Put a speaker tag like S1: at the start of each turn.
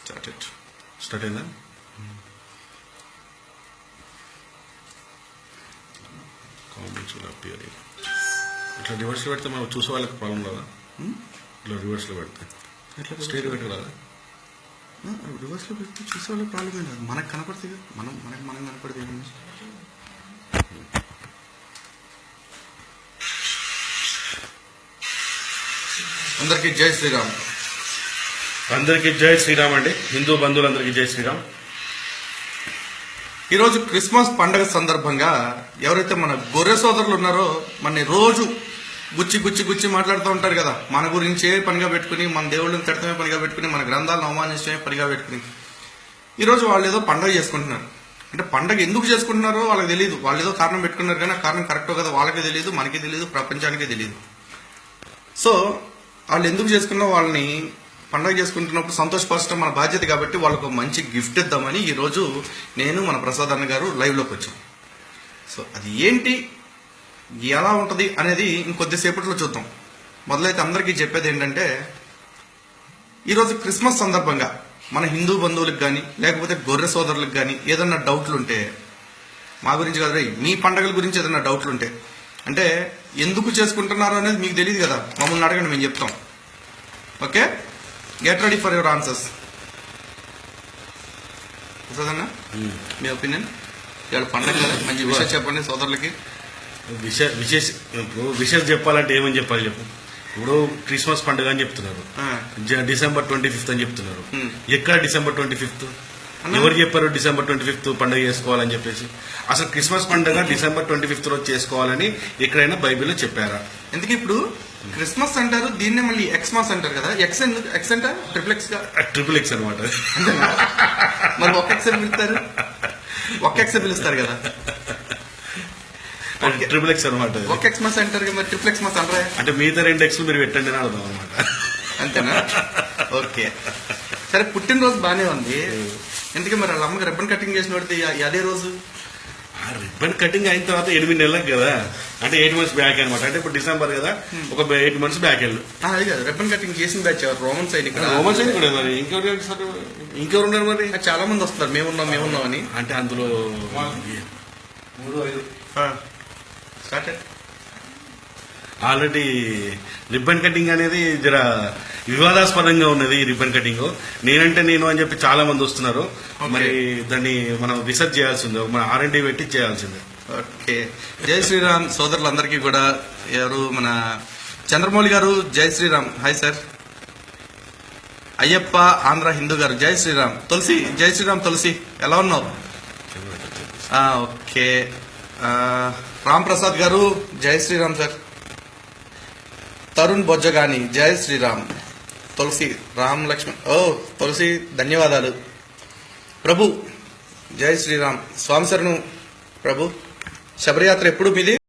S1: Start అయిందా? Comments appearing. ఇట్లా రివర్స్లో పెడితే మనం చూసే వాళ్ళకి ప్రాబ్లం రాదా? ఇట్లా రివర్స్లో పెడితే ఇట్లా స్ట్రైట్ పెట్టి రాదా?
S2: రివర్స్లో పెడితే చూసే వాళ్ళకి ప్రాబ్లం ఏం లేదు, మనకు కనపడుతుంది. మనం కనపడుతుంది.
S1: అందరికీ జై శ్రీరామ్. అందరికీ జై శ్రీరామ్ అండి. హిందూ బంధువులందరికీ జై శ్రీరామ్.
S2: ఈరోజు క్రిస్మస్ పండగ సందర్భంగా ఎవరైతే మన గొర్రె సోదరులు ఉన్నారో మన రోజు గుచ్చి మాట్లాడుతూ ఉంటారు కదా, మన గురించే పనిగా పెట్టుకుని, మన దేవుళ్ళని తిడతమే పనిగా పెట్టుకుని, మన గ్రంథాలను అవమానించడమే పనిగా పెట్టుకుని ఈరోజు వాళ్ళు ఏదో పండగ చేసుకుంటున్నారు. అంటే పండగ ఎందుకు చేసుకుంటున్నారో వాళ్ళకి తెలియదు. వాళ్ళు ఏదో కారణం పెట్టుకున్నారు, కానీ ఆ కారణం కరెక్టో కదా వాళ్ళకి తెలియదు, మనకి తెలియదు, ప్రపంచానికి తెలియదు. సో వాళ్ళు ఎందుకు చేసుకున్నా వాళ్ళని పండగ చేసుకుంటున్నప్పుడు సంతోషపరచడం మన బాధ్యత కాబట్టి వాళ్ళకు మంచి గిఫ్ట్ ఇద్దామని ఈరోజు నేను మన ప్రసాద్ అన్న గారు లైవ్లోకి వచ్చాం. సో అది ఏంటి, ఎలా ఉంటుంది అనేది ఇంకొద్దిసేపట్లో చూద్దాం. మొదలైతే అందరికీ చెప్పేది ఏంటంటే, ఈరోజు క్రిస్మస్ సందర్భంగా మన హిందూ బంధువులకు కానీ లేకపోతే గొర్రె సోదరులకు కానీ ఏదన్నా డౌట్లు ఉంటే, మా గురించి కాదు రే, మీ పండగల గురించి ఏదన్నా డౌట్లు ఉంటే, అంటే ఎందుకు చేసుకుంటున్నారు అనేది మీకు తెలియదు కదా, మమ్మల్ని అడగండి, మేము చెప్తాం. Okay, get ready for your answers. ప్రసాదన్నా, మీ ఒపీనియన్ ఇవాళ పండగ కదా, మంచి విషయం చెప్పండి సోదరులకి.
S1: విషయం చెప్పాలంటే ఏమని చెప్పాలి చెప్పు. ఇప్పుడు క్రిస్మస్ పండుగ అని చెప్తున్నారు, December 25th అని చెప్తున్నారు. ఎక్కడ December 25th? ఎవరు చెప్పారు December 25th పండుగ చేసుకోవాలని చెప్పేసి? అసలు క్రిస్మస్ పండుగ December 25th రోజు చేసుకోవాలని ఎక్కడైనా బైబిల్లో చెప్పారా?
S2: ఎందుకు ఇప్పుడు క్రిస్మస్ అంటారు, దీన్నే మళ్ళీ ఎక్స్మాస్ అంటారు కదా. ఎక్స్ అంటే
S1: ట్రిపుల్ ఎక్స్ అనమాట.
S2: మరి ఒక ఎక్స్ పిలుస్తారు, ఒక ఎక్స్ పిలుస్తారు కదా,
S1: ట్రిపుల్ ఎక్స్ అనమాట.
S2: ఒక ఎక్స్మాస్ అంటారు కదా, మరి ట్రిపుల్ ఎక్స్మాస్ అంటారా?
S1: అంటే మిగతా 2 ఎక్స్లు మీరు పెట్టండి అని అర్థం అనమాట.
S2: అంతేనా? ఓకే, సరే. పుట్టినరోజు బానే ఉంది, ఎందుకు మరి వాళ్ళ అమ్మకి రిబ్బన్ కటింగ్ చేసిన వాడితే అదే రోజు?
S1: రిబ్బన్ కటింగ్ అయిన తర్వాత 8 నెలలకు కదా, అంటే 8 months బ్యాక్ అనమాట. అంటే ఇప్పుడు డిసెంబర్ కదా, ఒక 8 months బ్యాక్ వెళ్ళు.
S2: అది కదా రిబ్బన్ కటింగ్ చేసిన batch Roman Sainik.
S1: Roman Sainik కూడా మరి ఇంకెవరు ఉన్నారు మరి?
S2: చాలా మంది వస్తారు, మేమున్నాం అని.
S1: అంటే అందులో ఆల్రెడీ రిబ్బన్ కటింగ్ అనేది జర వివాదాస్పదంగా ఉన్నది. ఈ రిబ్బన్ కటింగ్ నేనంటే నేను అని చెప్పి చాలా మంది వస్తున్నారు. మరి దాన్ని మనం రీసెర్చ్ చేయాల్సిందే, మన R&D పెట్టి చేయాల్సిందే.
S2: ఓకే, జై శ్రీరామ్ సోదరులందరికీ కూడా. ఎవరు మన చంద్రమౌళి గారు, జై శ్రీరామ్. Hi sir. అయ్యప్ప ఆంధ్ర హిందూ గారు, జై శ్రీరామ్. తులసి, జై శ్రీరామ్ తులసి, ఎలా ఉన్నావు? ఓకే, రామ్ ప్రసాద్ గారు, జై శ్రీరామ్ సార్. తరుణ్ బొజ్జగాని, జై శ్రీరామ్. తులసి, రామ్ లక్ష్మణ్, తులసి ధన్యవాదాలు. ప్రభు, జై శ్రీరామ్. స్వామి శరణు ప్రభు. శబరియాత్ర ఎప్పుడు మీది?